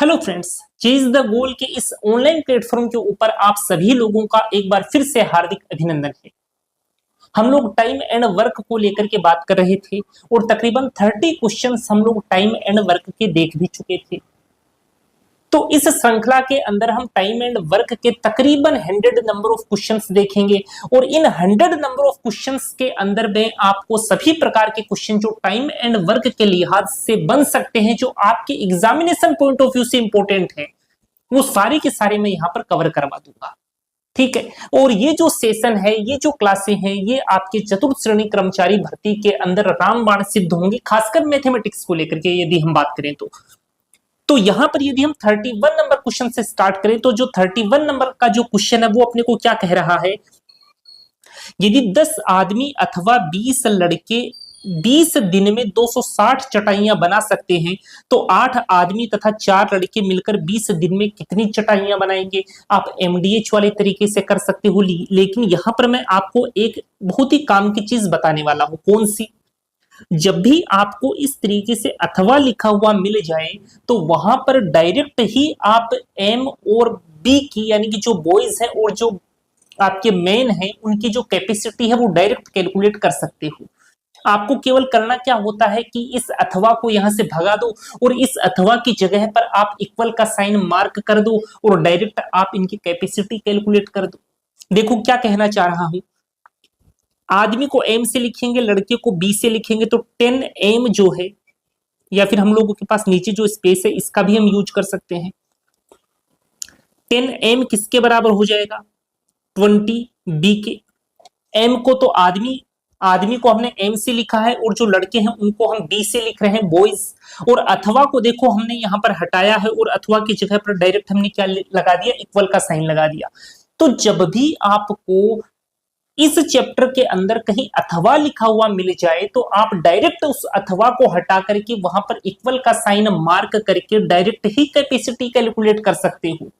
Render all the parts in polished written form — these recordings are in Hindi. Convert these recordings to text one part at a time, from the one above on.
Hello friends, chase the goal के इस ऑनलाइन प्लेटफॉर्म के ऊपर आप सभी लोगों का एक बार फिर से हार्दिक अभिनंदन है। हम लोग टाइम एंड वर्क को लेकर के बात कर रहे थे और तकरीबन 30 क्वेश्चंस हम लोग टाइम एंड वर्क के देख भी चुके थे। तो इस श्रृंखला के अंदर हम टाइम एंड वर्क के तकरीबन 100 नंबर ऑफ क्वेश्चंस देखेंगे और इन 100 नंबर ऑफ क्वेश्चंस के अंदर में आपको सभी प्रकार के क्वेश्चन जो टाइम एंड वर्क के लिहाज से बन सकते हैं, जो आपके एग्जामिनेशन पॉइंट ऑफ व्यू से इंपॉर्टेंट है, वो सारे के सारे मैं यहाँ पर कवर करवा दूंगा। ठीक है, और ये जो सेशन है, ये जो क्लासें हैं, ये आपके चतुर्थ श्रेणी कर्मचारी भर्ती के अंदर रामबाण सिद्ध होंगे, खासकर मैथमेटिक्स को लेकर के यदि हम बात करें तो यहां पर यदि हम 31 नंबर क्वेश्चन से स्टार्ट करें तो जो 31 नंबर का जो क्वेश्चन है वो अपने को क्या कह रहा है, यदि 10 आदमी अथवा 20 लड़के 20 दिन में 260 चटाइयां बना सकते हैं तो 8 आदमी तथा 4 लड़के मिलकर 20 दिन में कितनी चटाइयां बनाएंगे। आप एमडीएच वाले तरीके से कर सकते हो, लेकिन यहां पर मैं आपको एक बहुत ही काम की चीज बताने वाला हूं। कौन सी? जब भी आपको इस तरीके से अथवा लिखा हुआ मिल जाए तो वहां पर डायरेक्ट ही आप एम और बी की, यानी कि जो बॉयज है और जो आपके मेन है, उनकी जो कैपेसिटी है वो डायरेक्ट कैलकुलेट कर सकते हो। आपको केवल करना क्या होता है कि इस अथवा को यहां से भगा दो और इस अथवा की जगह पर आप इक्वल का साइन मार्क कर दो और डायरेक्ट आप इनकी कैपेसिटी कैलकुलेट कर दो। देखो क्या कहना चाह रहा हूं, आदमी को एम से लिखेंगे, लड़के को बी से लिखेंगे तो 10 एम जो है, या फिर हम लोगों के पास नीचे जो स्पेस है इसका भी हम यूज कर सकते हैं। 10 एम किसके बराबर हो जाएगा? 20 बी के। एम को तो आदमी को हमने एम से लिखा है और जो लड़के हैं उनको हम बी से लिख रहे हैं, बॉयज। और अथवा को देखो हमने यहां पर हटाया है और अथवा की जगह पर डायरेक्ट हमने क्या लगा दिया? इक्वल का साइन लगा दिया। तो जब भी आपको इस चैप्टर के अंदर कहीं अथवा लिखा हुआ मिल जाए तो आप डायरेक्ट उस अथवा को हटा करके वहां पर इक्वल का साइन मार्क करके डायरेक्ट ही कैपेसिटी कैलकुलेट कर सकते हो,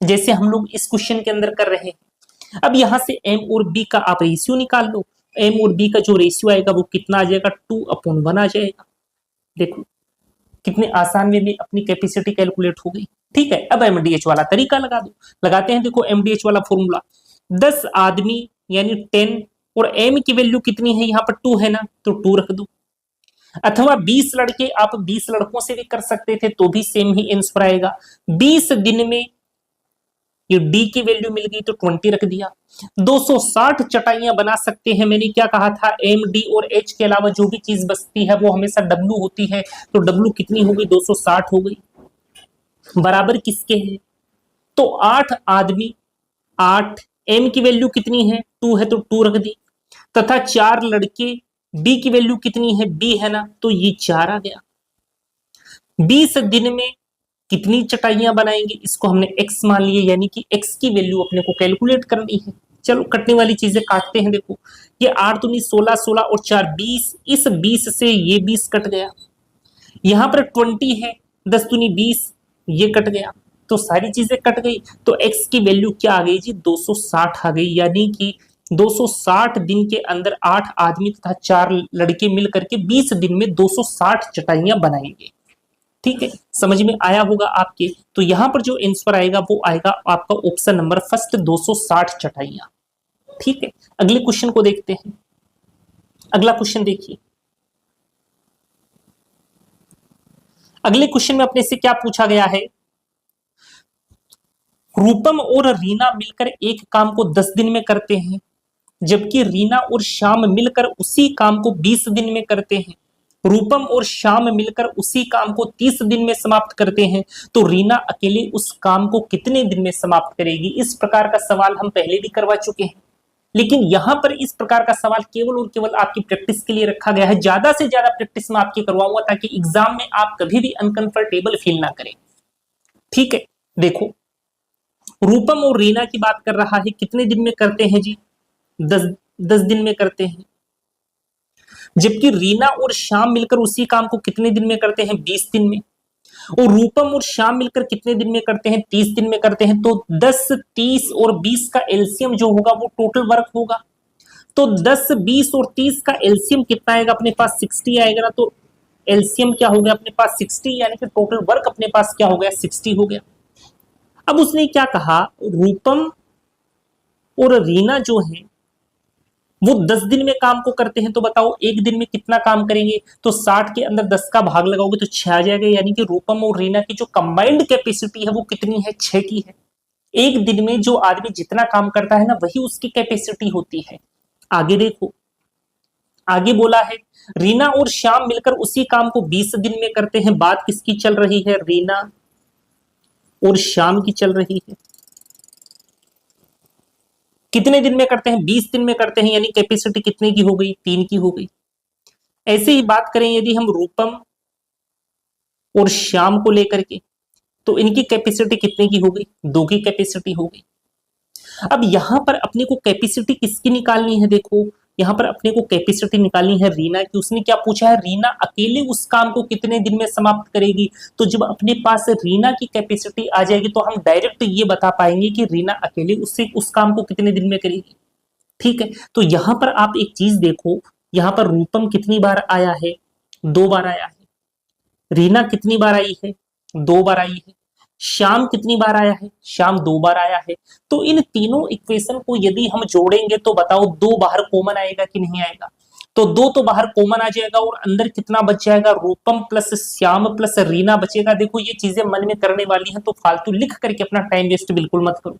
जैसे हम लोग इस क्वेश्चन के अंदर कर रहे हैं। अब यहां से एम और बी का आप रेशियो निकाल लो। एम और बी का जो रेशियो आएगा वो कितना आ जाएगा? 2/1 आ जाएगा। देखो कितने आसान वे में अपनी कैपेसिटी कैलकुलेट हो गई। ठीक है, अब एमडीएच वाला तरीका लगा दो। लगाते हैं, देखो एमडीएच वाला फॉर्मूला, 10 आदमी यानी 10 और एम की वैल्यू कितनी है? यहाँ पर 2 है ना, तो 2 रख दो। अथवा 20 लड़के, आप 20 लड़कों से भी कर सकते थे तो भी सेम ही आंसर आएगा। 20 दिन में ये डी की वैल्यू मिल गई तो 20 रख दिया। 260 चटाइयां बना सकते हैं, मैंने क्या कहा था? एम डी और एच के अलावा जो भी चीज बचती है वो हमेशा डब्ल्यू होती है, तो डब्ल्यू कितनी हो गई? 260 हो गई। बराबर किसके है? तो 8 आदमी, 8 एम की वैल्यू कितनी है? 2 है तो 2 रख दी, तथा 4 लड़के, बी की वैल्यू कितनी है? बी है ना, तो ये 4 आ गया। 20 दिन में कितनी चटाइयां बनाएंगे? इसको हमने x मान लिए, यानी कि x की वैल्यू अपने को कैलकुलेट करनी है। चलो कटने वाली चीजें काटते हैं। देखो ये 8 दूनी 16, 16 और 4 20, इस 20 से ये 20 कट गया। यहां पर 20 है, 10 दूनी 20, ये कट गया, तो सारी चीजें कट गई। तो x की वैल्यू क्या आ गई जी? 260 आ गई। यानी कि 260 दिन के अंदर 8 आदमी तथा 4 लड़के मिल करके 20 दिन में 260 चटाइयां बनाएंगे। ठीक है, समझ में आया होगा आपके। तो यहां पर जो आंसर आएगा वो आएगा आपका ऑप्शन नंबर फर्स्ट, 260 चटाइयां। ठीक है, अगले क्वेश्चन को देखते हैं। अगला क्वेश्चन देखिए, अगले क्वेश्चन में अपने से क्या पूछा गया है? रूपम और रीना मिलकर एक काम को 10 दिन में करते हैं, जबकि रीना और श्याम मिलकर उसी काम को 20 दिन में करते हैं। रूपम और श्याम मिलकर उसी काम को 30 दिन में समाप्त करते हैं, तो रीना अकेले उस काम को कितने दिन में समाप्त करेगी? इस प्रकार का सवाल हम पहले भी करवा चुके हैं, लेकिन यहां पर इस प्रकार का सवाल केवल और केवल आपकी प्रैक्टिस के लिए रखा गया है। ज्यादा से ज्यादा प्रैक्टिस में आपकी करवाऊंगा ताकि एग्जाम में आप कभी भी अनकंफर्टेबल फील ना करें। ठीक है, देखो रूपम और रीना की बात कर रहा है, कितने दिन में करते हैं जी? 10 दिन में करते हैं। जबकि रीना और श्याम मिलकर उसी काम को कितने दिन में करते हैं? 20 दिन में। और रूपम और श्याम मिलकर कितने दिन में करते हैं? 30 दिन में करते हैं। तो 10, 30 और 20 का एलसीएम जो होगा वो टोटल वर्क होगा। तो 10, 20 और 30 का एलसीएम कितना आएगा अपने पास? 60 आएगा ना। तो एलसीएम क्या हो गया अपने पास 60, यानी कि टोटल वर्क अपने पास क्या हो गया 60 हो गया। अब उसने क्या कहा, रूपम और रीना जो है वो 10 दिन में काम को करते हैं, तो बताओ एक दिन में कितना काम करेंगे, तो 60 के अंदर 10 का भाग लगाओगे तो 6 आ जाएगा, यानी कि रूपम और रीना की जो कंबाइंड कैपेसिटी है वो कितनी है, 6 की है। एक दिन में जो आदमी जितना काम करता है ना वही उसकी कैपेसिटी होती है। आगे देखो, आगे बोला है रीना और श्याम मिलकर उसी काम को 20 दिन में करते हैं। बात किसकी चल रही है, रीना और श्याम की चल रही है। कितने दिन में करते हैं, 20 दिन में करते हैं, यानी कैपेसिटी कितने की हो गई, 3 की हो गई। ऐसे ही बात करें यदि हम रूपम और श्याम को लेकर के, तो इनकी कैपेसिटी कितने की हो गई, 2 की कैपेसिटी हो गई। अब यहां पर अपने को कैपेसिटी किसकी निकालनी है, देखो यहां पर अपने को कैपेसिटी निकालनी है रीना की। उसने क्या पूछा है, रीना अकेले उस काम को कितने दिन में समाप्त करेगी। तो जब अपने पास रीना की कैपेसिटी आ जाएगी तो हम डायरेक्ट ये बता पाएंगे कि रीना अकेले उससे उस काम को कितने दिन में करेगी। ठीक है, तो यहां पर आप एक चीज देखो, यहां पर रूपम कितनी बार आया है, 2 बार आया है। रीना कितनी बार आई है, 2 बार आई है। श्याम कितनी बार आया है, श्याम 2 बार आया है। तो इन तीनों इक्वेशन को यदि हम जोड़ेंगे तो बताओ 2 बाहर कॉमन आएगा कि नहीं आएगा, तो 2 तो बाहर कॉमन आ जाएगा और अंदर कितना बच जाएगा, रूपम प्लस श्याम प्लस रीना बचेगा। देखो ये चीजें मन में करने वाली हैं तो फालतू लिख करके अपना टाइम वेस्ट बिल्कुल मत करो।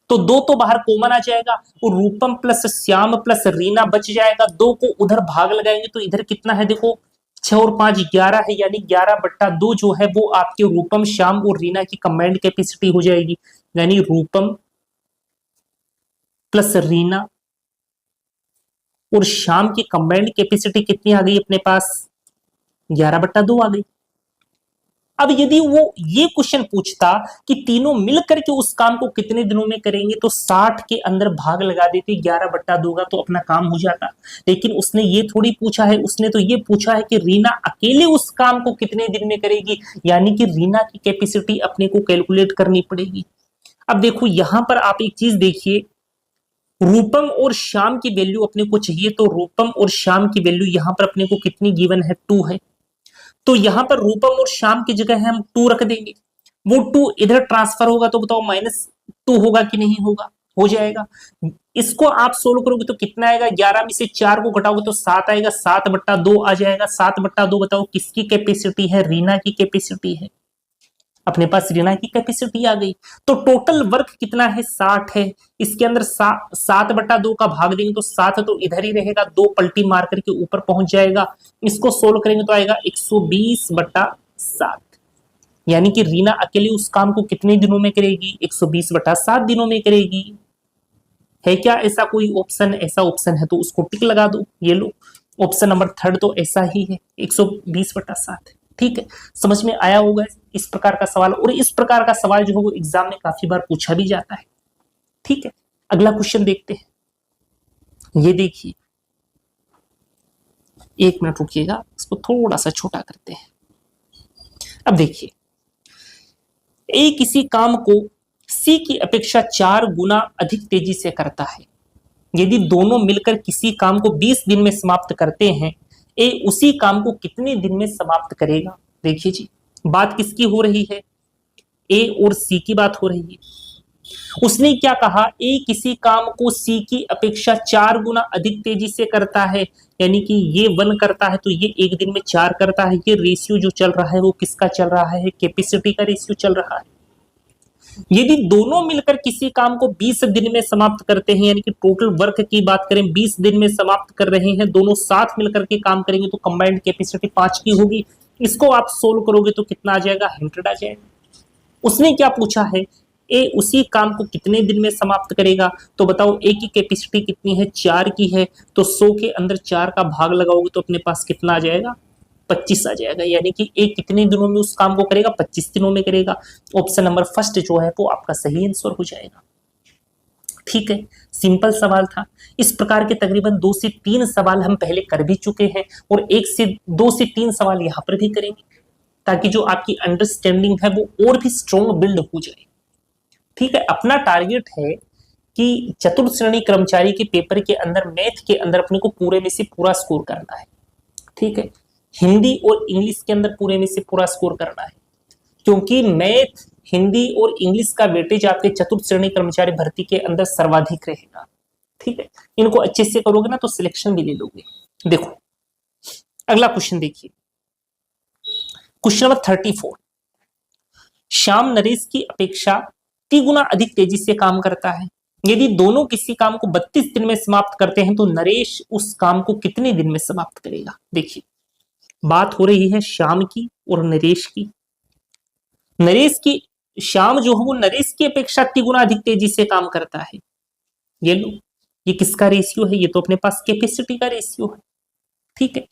तो 2 तो बाहर कॉमन आ जाएगा और रूपम प्लस श्याम प्लस रीना बच जाएगा। 2 को उधर भाग लगाएंगे तो इधर कितना है, देखो 6 और 5 11 है, यानी 11/2 जो है वो आपके रूपम श्याम और रीना की कंबाइंड कैपेसिटी हो जाएगी। यानी रूपम प्लस रीना और श्याम की कंबाइंड कैपेसिटी कितनी आ गई अपने पास, 11/2 आ गई। अब यदि वो ये क्वेश्चन पूछता कि तीनों मिलकर के उस काम को कितने दिनों में करेंगे, तो 60 के अंदर भाग लगा देते 11/2 का, तो अपना काम हो जाता। लेकिन उसने ये थोड़ी पूछा है, उसने तो ये पूछा है कि रीना अकेले उस काम को कितने दिन में करेगी, यानी कि रीना की कैपेसिटी अपने को कैलकुलेट करनी पड़ेगी। अब देखो यहां पर आप एक चीज देखिए, रूपम और श्याम की वैल्यू अपने को चाहिए, तो रूपम और श्याम की वैल्यू यहां पर अपने को कितनी गिवन है, 2 है। तो यहां पर रूपम और श्याम की जगह हम 2 रख देंगे, वो 2 इधर ट्रांसफर होगा तो बताओ -2 होगा कि नहीं होगा, हो जाएगा। इसको आप सोल्व करोगे तो कितना आएगा, 11 में से 4 को घटाओगे तो 7 आएगा, 7/2 आ जाएगा। 7/2 बताओ किसकी कैपेसिटी है, रीना की कैपेसिटी है। अपने पास रीना की कैपेसिटी आ गई। तो टोटल वर्क कितना है, 60 है। इसके अंदर 7/2 का भाग देंगे तो 7 तो इधर ही रहेगा, 2 पलटी मार करके ऊपर पहुंच जाएगा। इसको सोल्व करेंगे तो आएगा 120/7, यानी कि रीना अकेले उस काम को कितने दिनों में करेगी, 120/7 दिनों में करेगी। है क्या ऐसा कोई ऑप्शन, ऐसा ऑप्शन है तो उसको टिक लगा दो। ये लो ऑप्शन नंबर 3 तो ऐसा ही है, 120/7। ठीक है, समझ में आया होगा इस प्रकार का सवाल। और इस प्रकार का सवाल जो है वो एग्जाम में काफी बार पूछा भी जाता है। ठीक है, अगला क्वेश्चन देखते हैं। ये देखिए, 1 मिनट रुकिएगा, इसको थोड़ा सा छोटा करते हैं। अब देखिए, ए किसी काम को सी की अपेक्षा 4 गुना अधिक तेजी से करता है। यदि दोनों मिलकर किसी काम को 20 दिन में समाप्त करते हैं, ए उसी काम को कितने दिन में समाप्त करेगा। देखिए जी, बात किसकी हो रही है, ए और सी की बात हो रही है। उसने क्या कहा, ए किसी काम को सी की अपेक्षा 4 गुना अधिक तेजी से करता है, यानी कि ये 1 करता है तो ये एक दिन में 4 करता है। ये रेशियो जो चल रहा है वो किसका चल रहा है, कैपेसिटी का रेशियो चल रहा है। यदि दोनों मिलकर किसी काम को 20 दिन में समाप्त करते हैं, यानी कि टोटल वर्क की बात करें 20 दिन में समाप्त कर रहे हैं, दोनों साथ मिलकर के काम करेंगे तो कंबाइंड कैपेसिटी 5 की होगी। इसको आप सोल्व करोगे तो कितना आ जाएगा, 100 आ जाएगा। उसने क्या पूछा है, ए उसी काम को कितने दिन में समाप्त करेगा। तो बताओ ए की कैपेसिटी कितनी है, 4 की है, तो 100 के अंदर 4 का भाग लगाओगे तो अपने पास कितना आ जाएगा, 25 आ जाएगा। यानी कि ए कितने दिनों में उस काम को करेगा, 25 दिनों में करेगा। ऑप्शन नंबर फर्स्ट जो है वो आपका सही आंसर हो जाएगा। ठीक है, सिंपल सवाल था। इस प्रकार के तकरीबन 2 से 3 सवाल हम पहले कर भी चुके हैं और 2 से 3 सवाल यहां पर भी करेंगे, ताकि जो आपकी अंडरस्टैंडिंग है वो और भी स्ट्रॉन्ग बिल्ड हो जाए। ठीक है, अपना टारगेट है कि चतुर्थ श्रेणी कर्मचारी के पेपर के अंदर मैथ के अंदर अपने को पूरे में से पूरा स्कोर करना है। ठीक है, हिंदी और इंग्लिश के अंदर पूरे में से पूरा स्कोर करना है, क्योंकि मैथ, हिंदी और इंग्लिश का वेटेज आपके चतुर्थ श्रेणी कर्मचारी भर्ती के अंदर सर्वाधिक रहेगा। ठीक है, इनको अच्छे से करोगे ना तो सिलेक्शन भी ले लोगे। देखो अगला क्वेश्चन देखिए, क्वेश्चन नंबर 34। श्याम नरेश की अपेक्षा 3 गुना अधिक तेजी से काम करता है। यदि दोनों किसी काम को 32 दिन में समाप्त करते हैं तो नरेश उस काम को कितने दिन में समाप्त करेगा। देखिए बात हो रही है श्याम की और नरेश की। नरेश की, श्याम जो है वो नरेश की अपेक्षा 3 गुना अधिक तेजी से काम करता है। ये लो, ये किसका रेशियो है, ये तो अपने पास कैपेसिटी का रेशियो है। ठीक है,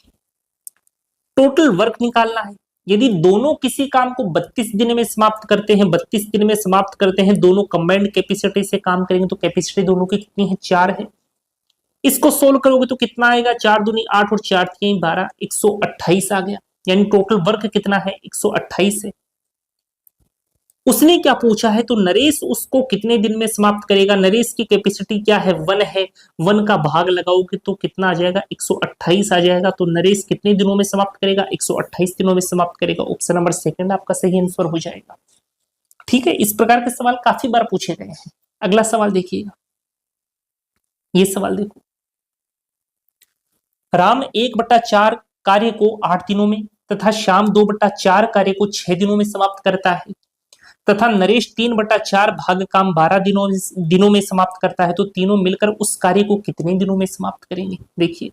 टोटल वर्क निकालना है। यदि दोनों किसी काम को 32 दिन में समाप्त करते हैं, 32 दिन में समाप्त करते हैं, दोनों कंबाइंड कैपेसिटी से काम करेंगे तो कैपेसिटी दोनों की कितनी है, 4 है। इसको सोल्व करोगे तो कितना आएगा, 4 दूनी 8 और 4 तीन 12, 128 आ गया। यानी टोटल वर्क कितना है, 128 है। उसने क्या पूछा है, तो नरेश उसको कितने दिन में समाप्त करेगा। नरेश की कैपेसिटी क्या है, 1 है। 1 का भाग लगाओगे तो कितना आ जाएगा, 128 आ जाएगा। तो नरेश कितने दिनों में समाप्त करेगा, 128 दिनों में समाप्त करेगा। ऑप्शन नंबर सेकंड आपका सही आंसर हो जाएगा। ठीक है, इस प्रकार के सवाल काफी बार पूछे गए हैं। अगला सवाल देखिएगा, ये सवाल देखो, राम 1/4 कार्य को 8 दिनों में तथा श्याम 2/4 कार्य को 6 दिनों में समाप्त करता है तथा नरेश 3/4 भाग काम 12 दिनों में समाप्त करता है, तो तीनों मिलकर उस कार्य को कितने दिनों में समाप्त करेंगे। देखिए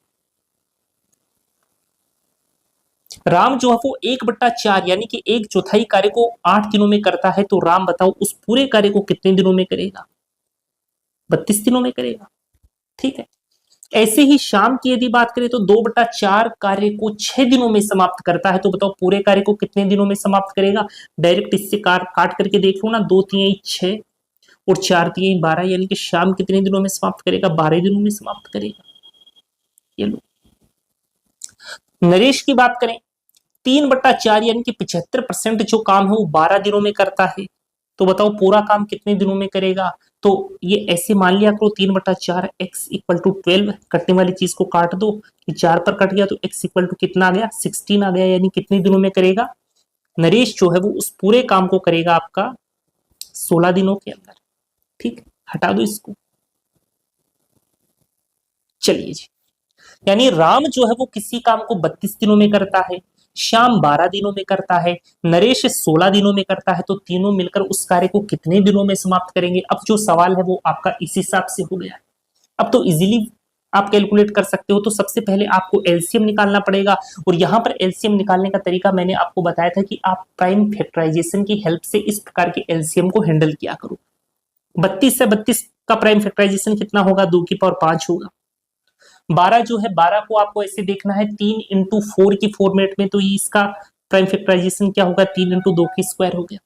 राम जो है वो 1/4 यानी कि 1/4 कार्य को 8 दिनों में करता है, तो राम बताओ उस पूरे कार्य को कितने दिनों में करेगा, 32 दिनों में करेगा। ठीक है, ऐसे ही श्याम की यदि बात करें तो 2/4 कार्य को 6 दिनों में समाप्त करता है, तो बताओ पूरे कार्य को कितने दिनों में समाप्त करेगा। डायरेक्ट इससे काट करके देख लो ना, 2 3 6 और 4 3 12, यानी कि श्याम कितने दिनों में समाप्त करेगा, 12 दिनों में समाप्त करेगा। ये लो, नरेश की बात करें 3/4 यानी कि 75% जो काम है वो 12 दिनों में करता है, तो बताओ पूरा काम कितने दिनों में करेगा। तो ये ऐसे मान लिया करो 3/4 x इक्वल टू 12, कटने वाली चीज को काट दो, ये 4 पर कट गया तो x इक्वल टू कितना आ गया, 16 आ गया। यानी कितने दिनों में करेगा, नरेश जो है वो उस पूरे काम को करेगा आपका 16 दिनों के अंदर। ठीक, हटा दो इसको। चलिए जी, यानी राम जो है वो किसी काम को 32 दिनों में करता है, श्याम 12 दिनों में करता है, नरेश 16 दिनों में करता है, तो तीनों मिलकर उस कार्य को कितने दिनों में समाप्त करेंगे। अब जो सवाल है वो आपका इस हिसाब से हो गया है। अब तो इजीली आप कैलकुलेट कर सकते हो। तो सबसे पहले आपको एलसीएम निकालना पड़ेगा, और यहां पर एलसीएम निकालने का तरीका मैंने आपको बताया था कि आप प्राइम फैक्टराइजेशन की हेल्प से इस प्रकार के एलसीएम को हैंडल किया करो। 32 से 32 का प्राइम फैक्टराइजेशन कितना होगा, 2 की पावर 5 होगा। 12 जो है, 12 को आपको ऐसे देखना है 3 इंटू 4 की फॉर्मेट में, तो ये इसका प्राइम फैक्टराइजेशन क्या होगा, 3 इंटू 2 की स्क्वायर हो गया।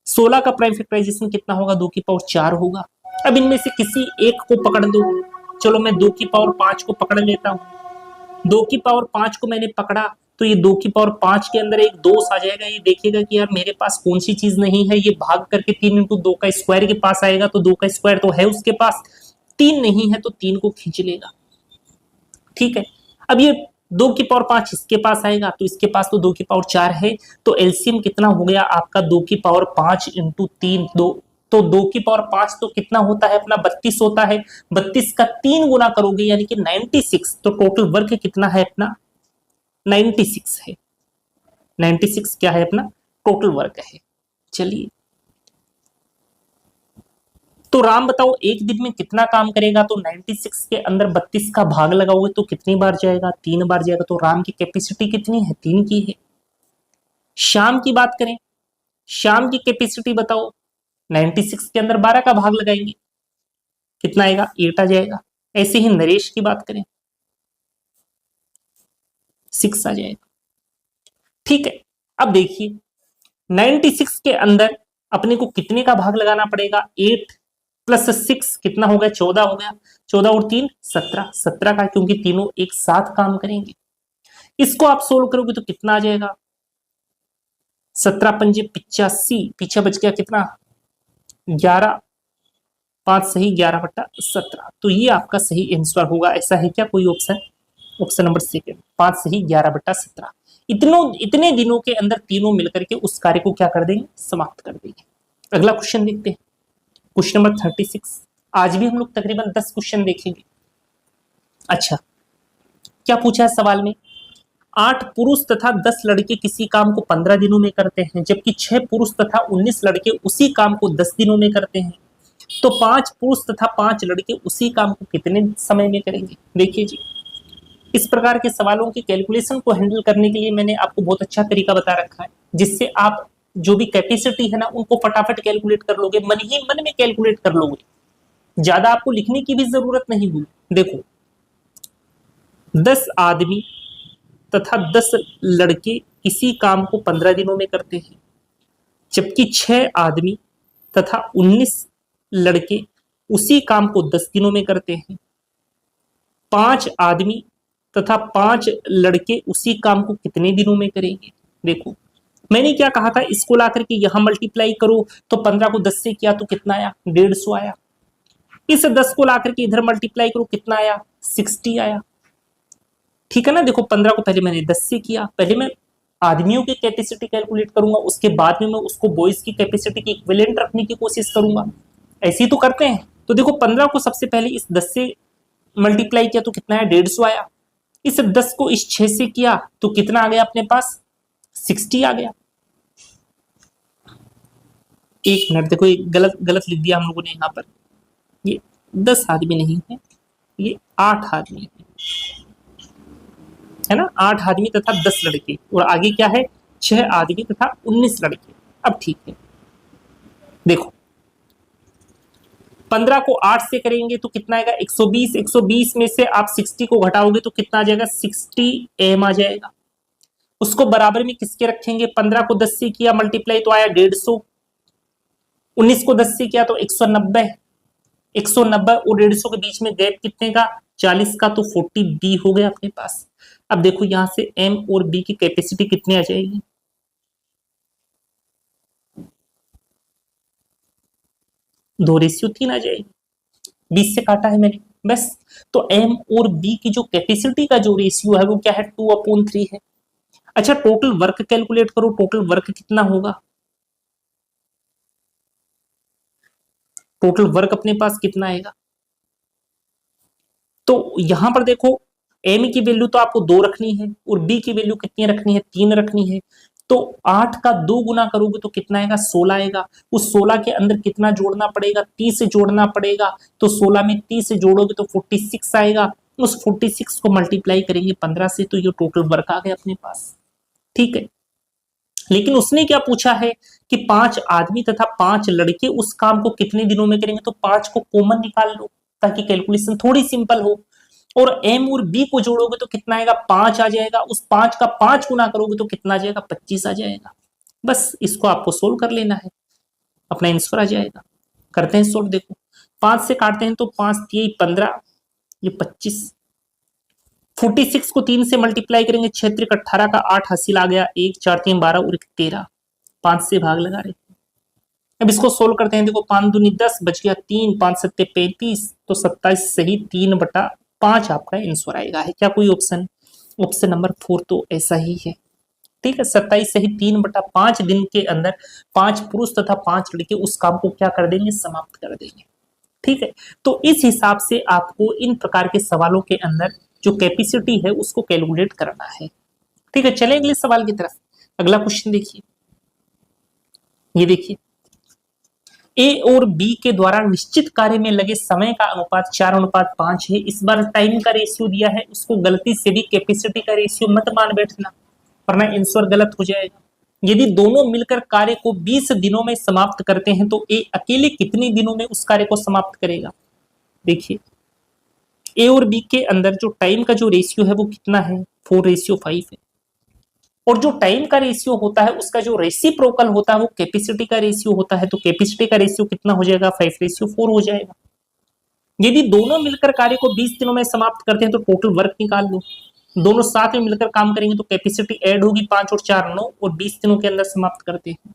16 का प्राइम फैक्टराइजेशन कितना होगा, 2 की पावर 4 होगा। अब इनमें से किसी एक को पकड़ दो। चलो मैं 2 की पावर 5 को पकड़ लेता हूँ। 2 की पावर 5 को मैंने पकड़ा तो ये 2 की पावर 5 के अंदर एक दोष आ जाएगा। ये देखिएगा कि यार मेरे पास कौन सी चीज नहीं है, ये भाग करके 3 इंटू 2 का स्क्वायर के पास आएगा, तो 2 का स्क्वायर तो है उसके पास, 3 नहीं है तो 3 को खींच लेगा। ठीक है, अब ये 2 की पावर 5 इसके पास आएगा, तो इसके पास तो 2 की पावर 4 है, तो एलसीएम कितना हो गया आपका, 2 की पावर 5 इंटू 3, 2, तो 2 की पावर 5 तो कितना होता है अपना, 32 होता है। 32 का 3 गुना करोगे यानी कि 96, तो टोटल वर्क कितना है अपना, 96 है। 96 क्या है अपना टोटल वर्क है। चलिए, तो राम बताओ एक दिन में कितना काम करेगा, तो 96 के अंदर 32 का भाग लगाओगे तो कितनी बार जाएगा, 3 बार जाएगा। तो राम की कैपेसिटी कितनी है, 3 की है। श्याम की बात करें, श्याम की कैपेसिटी बताओ, 96 के अंदर 12 का भाग लगाएंगे, कितना आएगा, 8 आ जाएगा। ऐसे ही नरेश की बात करें, 6 आ जाएगा। ठीक है, अब देखिए 96 के अंदर अपने को कितने का भाग लगाना पड़ेगा, 8 प्लस 6 कितना हो गया, 14 हो गया। 14 और 3 17, 17 का, क्योंकि तीनों एक साथ काम करेंगे। इसको आप सोल्व करोगे तो कितना आ जाएगा, 17 पंजे 85, पीछे बच गया कितना, 11, 5 सही, 11/17। तो ये आपका सही आंसर होगा। ऐसा है क्या कोई ऑप्शन, ऑप्शन नंबर सेकंड, 5 से ही 11/17। इतने दिनों के अंदर तीनों मिलकर के उस कार्य को क्या कर देंगे, समाप्त कर देंगे। अगला क्वेश्चन देखते हैं, क्वेश्चन नंबर 36। आज भी हम लोग तकरीबन 10 क्वेश्चन देखेंगे। अच्छा, क्या पूछा है सवाल में, 8 पुरुष तथा 10 लड़के किसी काम को 15 दिनों में करते हैं, जबकि 6 पुरुष तथा 19 लड़के उसी काम को 10 दिनों में करते हैं। तो 5 पुरुष तथा 5 लड़के उसी काम को कितने समय में करेंगे। देखिए जी, इस प्रकार के सवालों की कैलकुलेशन को हैंडल करने के लिए मैंने आपको बहुत अच्छा तरीका बता रखा है, जिससे आप जो भी कैपेसिटी है ना उनको फटाफट कैलकुलेट कर लोगे, मन ही मन में कैलकुलेट कर लोगे, ज्यादा आपको लिखने की भी जरूरत नहीं हुई। देखो, 10 आदमी तथा 10 लड़के किसी काम को 15 दिनों में करते हैं, जबकि 6 आदमी तथा 19 लड़के उसी काम को 10 दिनों में करते हैं। 5 आदमी तथा 5 लड़के उसी काम को कितने दिनों में करेंगे। देखो, मैंने क्या कहा था, इसको ला करके यहां मल्टीप्लाई करो तो 15 को 10 से किया तो कितना आया, 150 आया। इस 10 को ला करके इधर मल्टीप्लाई करो, कितना आया, 60 आया। ठीक है ना। देखो, 15 को पहले मैंने 10 से किया, पहले मैं आदमियों की कैपेसिटी कैलकुलेट करूंगा, उसके बाद में मैं उसको बॉयज की कैपेसिटी की इक्विवेलेंट रखने की कोशिश करूंगा। ऐसे ही तो करते हैं। तो देखो, 15 को सबसे पहले इस 10 से मल्टीप्लाई किया तो कितना है, 150 आया। इस 10 को इस 6 से किया तो कितना आ गया अपने पास, 60 आ गया। एक मिनट, देखो ये गलत गलत लिख दिया हम लोगों ने यहाँ पर। ये 10 आदमी नहीं है, ये 8 आदमी है ना, 8 आदमी तथा 10 लड़के, और आगे क्या है, 6 आदमी तथा 19 लड़के। अब ठीक है, देखो 15 को 8 से करेंगे तो कितना आएगा, 120। 120 में से आप 60 को घटाओगे तो कितना आ जाएगा, 60 एम आ जाएगा। उसको बराबर में किसके रखेंगे, 15 को 10 से किया मल्टीप्लाई तो आया 150, 19 को 10 से किया तो 190, 190 और 150 के बीच में गैप कितने का, 40 का, तो 40 बी हो गया अपने पास। अब देखो यहां से एम और बी की कैपेसिटी कितनी आ जाएगी, 2:3 आ जाएगी। 20 से काटा है मैंने बस। तो एम और बी की जो कैपेसिटी का जो रेशियो है वो क्या है, 2/3 है। अच्छा, टोटल वर्क कैलकुलेट करो, टोटल वर्क कितना होगा, टोटल वर्क अपने पास कितना आएगा। तो यहां पर देखो, एम की वैल्यू तो आपको 2 रखनी है और बी की वैल्यू कितनी रखनी है, 3 रखनी है। तो 8 का 2 गुना करोगे तो कितना आएगा, 16 आएगा। उस 16 के अंदर कितना जोड़ना पड़ेगा, 30 जोड़ना पड़ेगा। तो 16 में 30 जोड़ोगे तो 46 आएगा। उस 46 को मल्टीप्लाई करेंगे 15 से तो ये टोटल वर्क आ गया अपने पास। ठीक है, लेकिन उसने क्या पूछा है कि 5 आदमी तथा 5 लड़के उस काम को कितने दिनों में करेंगे। तो 5 को कॉमन निकाल लो ताकि कैलकुलेशन थोड़ी सिंपल हो। और एम और बी को जोड़ोगे तो कितना आएगा, 5 आ जाएगा। उस 5 का 5 गुना करोगे तो कितना आ जाएगा, 25 आ जाएगा। बस इसको आपको सोल्व कर लेना है, अपना आंसर आ जाएगा। करते हैं सोल्व। देखो, 5 से काटते हैं तो 5 3 15, ये 25। 46 को 3 से मल्टीप्लाई करेंगे, 6 3 18 का 8 हासिल आ गया, 1 4 3 12 और 13, 5 से भाग लगा रहे। अब इसको सोल्व करते हैं। देखो, 5 दूनी 10 बच गया 3, 5 7 35, तो 27 सही 3/5 आपका आंसर आएगा। है क्या कोई ऑप्शन, ऑप्शन नंबर 4 तो ऐसा ही है। ठीक है, 27 सही 3/5 दिन के अंदर 5 पुरुष तथा 5 लड़के उस काम को क्या कर देंगे, समाप्त कर देंगे। ठीक है, तो इस हिसाब से आपको इन प्रकार के सवालों के अंदर जो कैपेसिटी है उसको कैलकुलेट करना है। ठीक है, चले अगले सवाल की तरफ। अगला क्वेश्चन देखिए, ये देखिए, ए और बी के द्वारा निश्चित कार्य में लगे समय का अनुपात 4:5 है। इस बार टाइम का रेशियो दिया है, उसको गलती से भी कैपेसिटी का रेशियो मत मान बैठना, वरना आंसर गलत हो जाएगा। यदि दोनों मिलकर कार्य को 20 दिनों में समाप्त करते हैं तो ए अकेले कितने दिनों में उस कार्य को समाप्त करेगा। देखिए, ए और बी के अंदर जो टाइम का जो रेशियो है वो कितना है, 4:5 है। और जो टाइम का रेशियो होता है उसका जो रेसिप्रोकल होता है वो कैपेसिटी का रेशियो होता है। तो कैपेसिटी का रेशियो कितना हो जाएगा, 5:4 हो जाएगा। यदि दोनों मिलकर कार्य को 20 दिनों में समाप्त करते हैं तो टोटल वर्क निकाल लो। दोनों साथ में मिलकर काम करेंगे तो कैपेसिटी ऐड होगी, 5 और 4 9, और 20 दिनों के अंदर समाप्त करते हैं।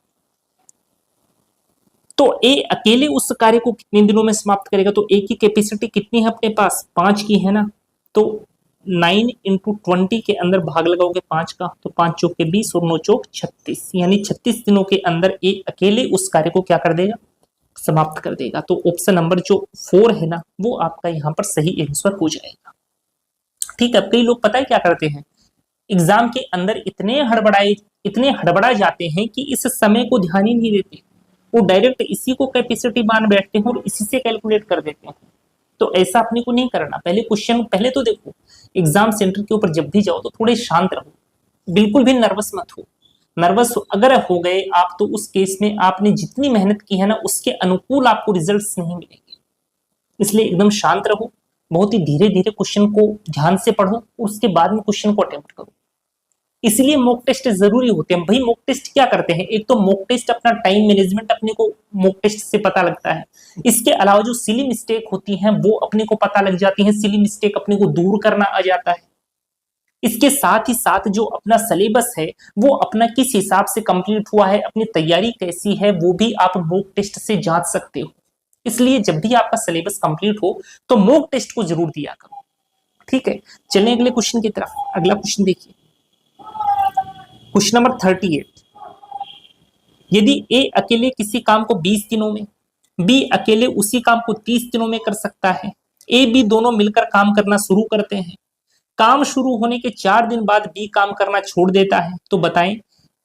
तो ए अकेले उस कार्य को कितने दिनों में समाप्त करेगा। तो ए की कैपेसिटी कितनी है अपने पास, 5 की है ना। तो 9 × 20 के अंदर भाग लगाओगे 5 का, तो 5 चौके 20 और 9 चौक 36, यानी 36 दिनों के अंदर ए अकेले उस कार्य को क्या कर देगा, समाप्त कर देगा। तो ऑप्शन नंबर जो 4 है ना, वो आपका यहाँ पर सही आंसर हो जाएगा। ठीक है, कई लोग पता है क्या करते हैं, एग्जाम के अंदर इतने हड़बड़ा जाते हैं कि इस समय को ध्यान ही नहीं देते, वो डायरेक्ट इसी को कैपेसिटी मान बैठते हैं और इसी से कैलकुलेट कर देते हैं। तो ऐसा अपने को नहीं करना। पहले क्वेश्चन पहले तो देखो, एग्जाम सेंटर के ऊपर जब भी जाओ तो थोड़े शांत रहो, बिल्कुल भी नर्वस मत हो। नर्वस अगर हो गए आप तो उस केस में आपने जितनी मेहनत की है ना, उसके अनुकूल आपको रिजल्ट्स नहीं मिलेंगे। इसलिए एकदम शांत रहो, बहुत ही धीरे धीरे क्वेश्चन को ध्यान से पढ़ो, उसके बाद में क्वेश्चन को अटेम्प्ट करो। इसलिए मॉक टेस्ट जरूरी होते हैं भाई। मॉक टेस्ट क्या करते हैं, एक तो मॉक टेस्ट अपना टाइम मैनेजमेंट अपने को मॉक टेस्ट से पता लगता है। इसके अलावा जो सिली मिस्टेक होती हैं वो अपने को पता लग जाती हैं, सिली मिस्टेक अपने को दूर करना आ जाता है। इसके साथ ही साथ जो अपना सिलेबस है वो अपना किस हिसाब से कंप्लीट हुआ है, अपनी तैयारी कैसी है, वो भी आप मॉक टेस्ट से जांच सकते हो। इसलिए जब भी आपका सिलेबस कंप्लीट हो तो मॉक टेस्ट को जरूर दिया करो। ठीक है, चलें अगले क्वेश्चन की तरफ। अगला क्वेश्चन देखिए, क्वेश्चन नंबर 38। यदि ए अकेले किसी काम को 20 दिनों में, बी अकेले उसी काम को 30 दिनों में कर सकता है, ए बी दोनों मिलकर काम करना शुरू करते हैं, काम शुरू होने के 4 दिन बाद बी काम करना छोड़ देता है, तो बताएं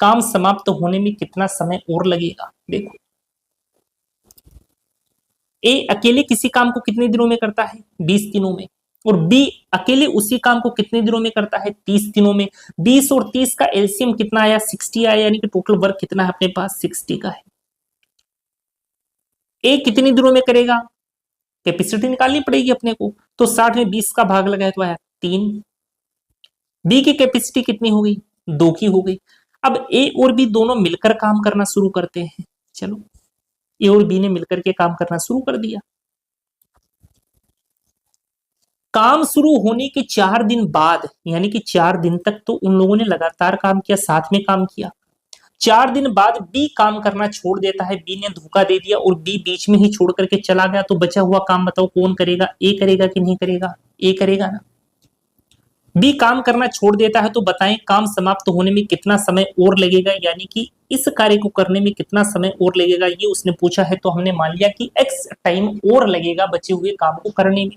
काम समाप्त होने में कितना समय और लगेगा। देखो, ए अकेले किसी काम को कितने दिनों में करता है, 20 दिनों में, और बी अकेले उसी काम को कितने दिनों में करता है, 30 दिनों में। 20 और 30 का एलसीएम कितना आया, 60 आया, यानी कि टोटल वर्क कितना है अपने पास, 60 का है। ए कितने दिनों में करेगा, कैपेसिटी निकालनी पड़ेगी अपने को, तो 60 में 20 का भाग लगाया तो आया 3। बी की कैपेसिटी कितनी हो गई, 2 की हो गई। अब ए और बी दोनों मिलकर काम करना शुरू करते हैं। चलो, ए और बी ने मिलकर के काम करना शुरू कर दिया। काम शुरू होने के 4 दिन बाद, यानी कि 4 दिन तक तो उन लोगों ने लगातार काम किया, साथ में काम किया। 4 दिन बाद बी काम करना छोड़ देता है, बी ने धोखा दे दिया और बी बीच में ही छोड़ करके चला गया, तो बचा हुआ काम बताओ कौन करेगा, ए करेगा कि नहीं करेगा, ए करेगा ना। बी काम करना छोड़ देता है, तो बताएं काम समाप्त होने में कितना समय और लगेगा, यानी कि इस कार्य को करने में कितना समय और लगेगा, ये उसने पूछा है। तो हमने मान लिया कि एक्स टाइम और लगेगा बचे हुए काम को करने में।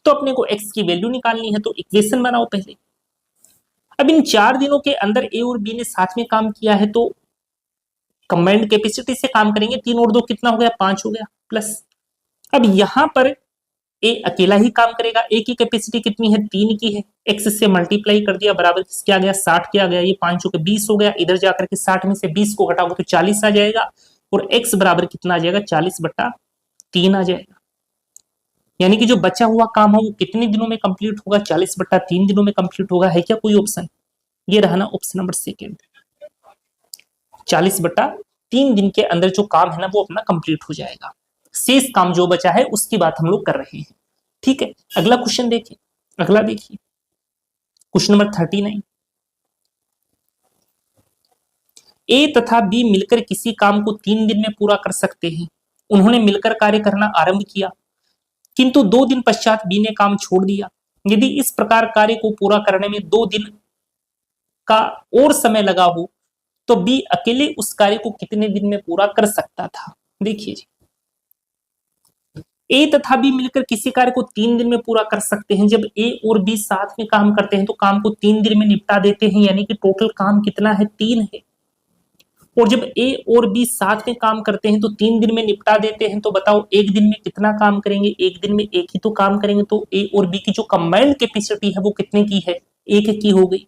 तो अपने को एक्स की वैल्यू निकालनी है, तो इक्वेशन बनाओ पहले। अब इन 4 दिनों के अंदर ए और बी ने साथ में काम किया है, तो कंबाइंड कैपेसिटी से काम करेंगे। 3 और 2 कितना हो गया, 5 हो गया, प्लस अब यहां पर ए अकेला ही काम करेगा। ए की कैपेसिटी कितनी है, 3 की है, एक्स से मल्टीप्लाई कर दिया, बराबर क्या गया, 60 क्या गया, ये 5 के 20 हो गया। इधर जाकर के 60 में से 20 को घटाओगे तो 40 आ जाएगा, और एक्स बराबर कितना आ जाएगा, 40/3 आ जाएगा। यानी कि जो बचा हुआ काम है वो कितने दिनों में कंप्लीट होगा, 40/3 दिनों में कंप्लीट होगा। है क्या कोई ऑप्शन, ये रहा ना ऑप्शन नंबर सेकेंड। 40/3 दिन के अंदर जो काम है ना वो अपना कंप्लीट हो जाएगा। शेष काम जो बचा है उसकी बात हम लोग कर रहे हैं। ठीक है, अगला क्वेश्चन देखिए। अगला देखिए, क्वेश्चन नंबर 39। ए तथा बी मिलकर किसी काम को 3 दिन में पूरा कर सकते हैं। उन्होंने मिलकर कार्य करना आरंभ किया, किंतु 2 दिन पश्चात बी ने काम छोड़ दिया। यदि इस प्रकार कार्य को पूरा करने में 2 दिन का और समय लगा हो, तो बी अकेले उस कार्य को कितने दिन में पूरा कर सकता था। देखिए जी, ए तथा बी मिलकर किसी कार्य को 3 दिन में पूरा कर सकते हैं। जब ए और बी साथ में काम करते हैं तो काम को 3 दिन में निपटा देते हैं, यानी कि टोटल काम कितना है, 3 है। और जब ए और बी साथ में काम करते हैं तो 3 दिन में निपटा देते हैं, तो बताओ एक दिन में कितना काम करेंगे, एक दिन में एक ही तो काम करेंगे। तो ए और बी की जो कंबाइंड कैपेसिटी है वो कितने की है, 1 की हो गई।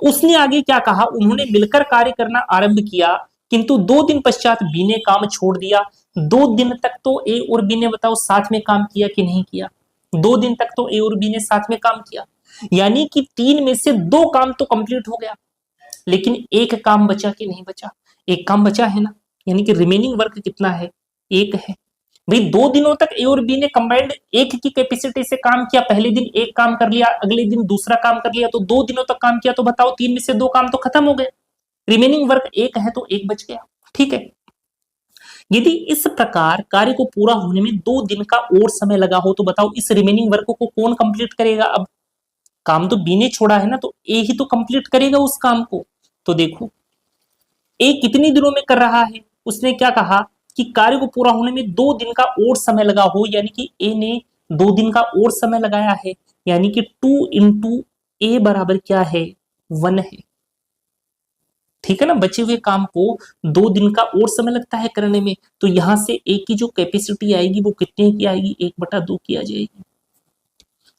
उसने आगे क्या कहा, उन्होंने मिलकर कार्य करना आरंभ किया, किंतु 2 दिन पश्चात बी ने काम छोड़ दिया। 2 दिन तक तो ए और बी ने बताओ साथ में काम किया कि नहीं किया, 2 दिन तक तो ए और बी ने साथ में काम किया, यानी कि 3 में से 2 काम तो कंप्लीट हो गया, लेकिन एक काम बचा कि नहीं बचा, एक काम बचा है ना, यानी कि रिमेनिंग वर्क कितना है, 1 है। भाई 2 दिनों तक ए और बी ने कंबाइंड 1 की कैपेसिटी से काम किया, पहले दिन एक काम कर लिया, अगले दिन दूसरा काम कर लिया, तो 2 दिनों तक काम किया, तो बताओ 3 में से 2 काम तो खत्म हो गए, रिमेनिंग वर्क 1 है तो 1 बच गया। ठीक है, यदि इस प्रकार कार्य को पूरा होने में 2 दिन का और समय लगा हो, तो बताओ इस रिमेनिंग वर्क को कौन कंप्लीट करेगा। अब काम तो बी ने छोड़ा है ना, तो ए ही तो कंप्लीट करेगा उस काम को। तो देखो ए कितनी दिनों में कर रहा है, उसने क्या कहा कि कार्य को पूरा होने में 2 दिन का और समय लगा हो, यानी कि ए ने 2 दिन का और समय लगाया है, यानी कि 2 इंटू ए बराबर क्या है, 1 है। ठीक है ना, बचे हुए काम को 2 दिन का और समय लगता है करने में, तो यहां से ए की जो कैपेसिटी आएगी वो कितने की आएगी, 1/2 की आ जाएगी।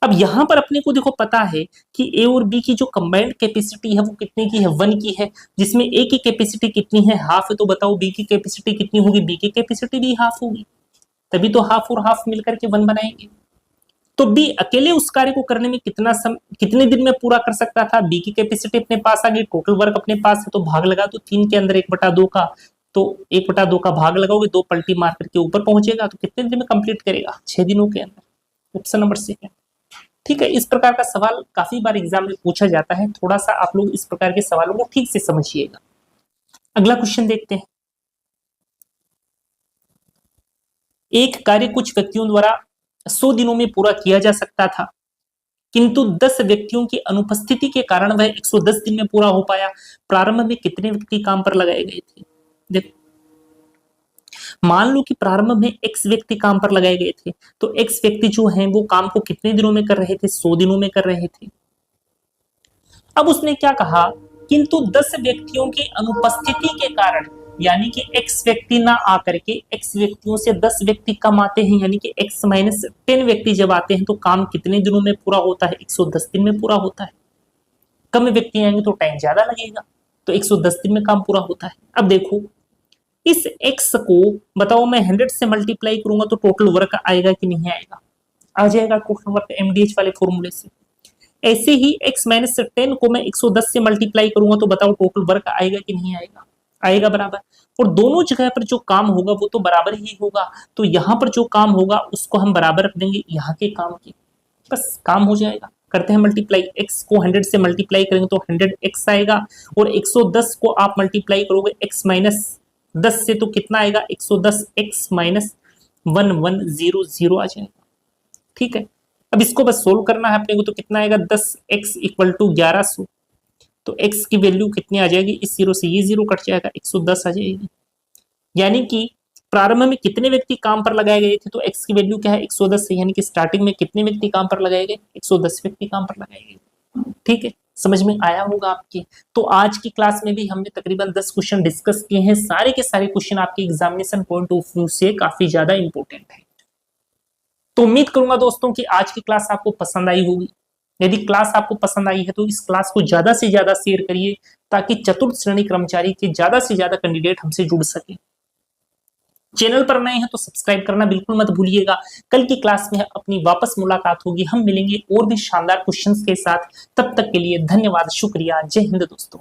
अब यहां पर अपने को देखो पता है कि ए और बी की जो कंबाइंड कैपेसिटी है वो कितने की है, 1 की है, जिसमें ए की कैपेसिटी कितनी है, हाफ है। तो बताओ बी की कैपेसिटी कितनी होगी, बी की कैपेसिटी भी हाफ होगी, तभी तो हाफ और हाफ मिलकर के 1 बनाएंगे। तो बी अकेले उस कार्य को करने में कितने दिन में पूरा कर सकता था, बी की कैपेसिटी अपने पास आ गई, टोटल वर्क अपने पास है, तो भाग लगा दो 3 के अंदर 1/2 का, तो 1/2 का भाग लगाओगे, 2 पलटी मार करके ऊपर पहुंचेगा, तो कितने दिन में कंप्लीट करेगा, 6 दिनों के अंदर। ऑप्शन नंबर सी है। ठीक है, इस प्रकार का सवाल काफी बार एग्जाम में पूछा जाता है, थोड़ा सा आप लोग इस प्रकार के सवालों को ठीक से समझिएगा। अगला क्वेश्चन देखते हैं। एक कार्य कुछ व्यक्तियों द्वारा 100 दिनों में पूरा किया जा सकता था, किंतु 10 व्यक्तियों की अनुपस्थिति के कारण वह 110 दिन में पूरा हो पाया। प्रारंभ में कितने व्यक्ति काम पर लगाए गए थे। देखो मान लो कि प्रारंभ में x व्यक्ति काम पर लगाए गए थे, तो x व्यक्ति जो हैं वो काम को कितने दिनों में कर रहे थे, 100 दिनों में कर रहे थे। अब उसने क्या कहा, किंतु 10 व्यक्तियों की अनुपस्थिति के कारण, यानी कि x व्यक्ति ना आकर के x व्यक्तियों से 10 व्यक्ति कम आते हैं, यानी कि x माइनस 10 व्यक्ति जब आते हैं तो काम कितने दिनों में पूरा होता है, 110 दिन में पूरा होता है। कम व्यक्ति आएंगे तो टाइम ज्यादा लगेगा, तो 110 दिन में काम पूरा होता है। अब देखो इस x को बताओ मैं 100 से मल्टीप्लाई करूंगा तो टोटल वर्क आएगा कि नहीं आएगा, आ जाएगा टोटल वर्क MDH वाले फॉर्मूले से। ऐसे ही x माइनस 10 को मैं 110 से मल्टीप्लाई करूंगा तो बताओ टोटल वर्क आएगा कि नहीं आएगा, आएगा बराबर। और दोनों जगह पर जो काम होगा वो तो बराबर ही होगा, तो यहाँ पर जो काम होगा उसको हम बराबर रख देंगे यहाँ के काम के, बस काम हो जाएगा। करते हैं मल्टीप्लाई, x को 100 से मल्टीप्लाई करेंगे तो 100x आएगा, और 110 को आप मल्टीप्लाई करोगे x माइनस 10 से तो कितना आएगा, 110x माइनस 1100 आ जाएगा। ठीक है, अब इसको बस सोल्व करना है अपने को, तो कितना आएगा 10x इक्वल टू 1100, तो x की वैल्यू कितनी आ जाएगी, इस 0 से ये 0 कट जाएगा, 110 आ जाएगी। यानी कि प्रारंभ में कितने व्यक्ति काम पर लगाए गए थे, तो x की वैल्यू क्या है 110 है, यानी कि स्टार्टिंग में कितने व्यक्ति काम पर लगाए गए, 110 व्यक्ति काम पर लगाए गए। ठीक है, समझ में आया होगा आपके। तो आज की क्लास में भी हमने तकरीबन 10 क्वेश्चन डिस्कस किए हैं, सारे के सारे क्वेश्चन आपके एग्जामिनेशन पॉइंट ऑफ व्यू से काफी ज्यादा इंपॉर्टेंट है। तो उम्मीद करूंगा दोस्तों कि आज की क्लास आपको पसंद आई होगी। यदि क्लास आपको पसंद आई है तो इस क्लास को ज्यादा से ज्यादा शेयर करिए, ताकि चतुर्थ श्रेणी कर्मचारी के ज्यादा से ज्यादा कैंडिडेट हमसे जुड़ सके। चैनल पर नए हैं तो सब्सक्राइब करना बिल्कुल मत भूलिएगा। कल की क्लास में अपनी वापस मुलाकात होगी, हम मिलेंगे और भी शानदार क्वेश्चंस के साथ। तब तक के लिए धन्यवाद, शुक्रिया, जय हिंद दोस्तों।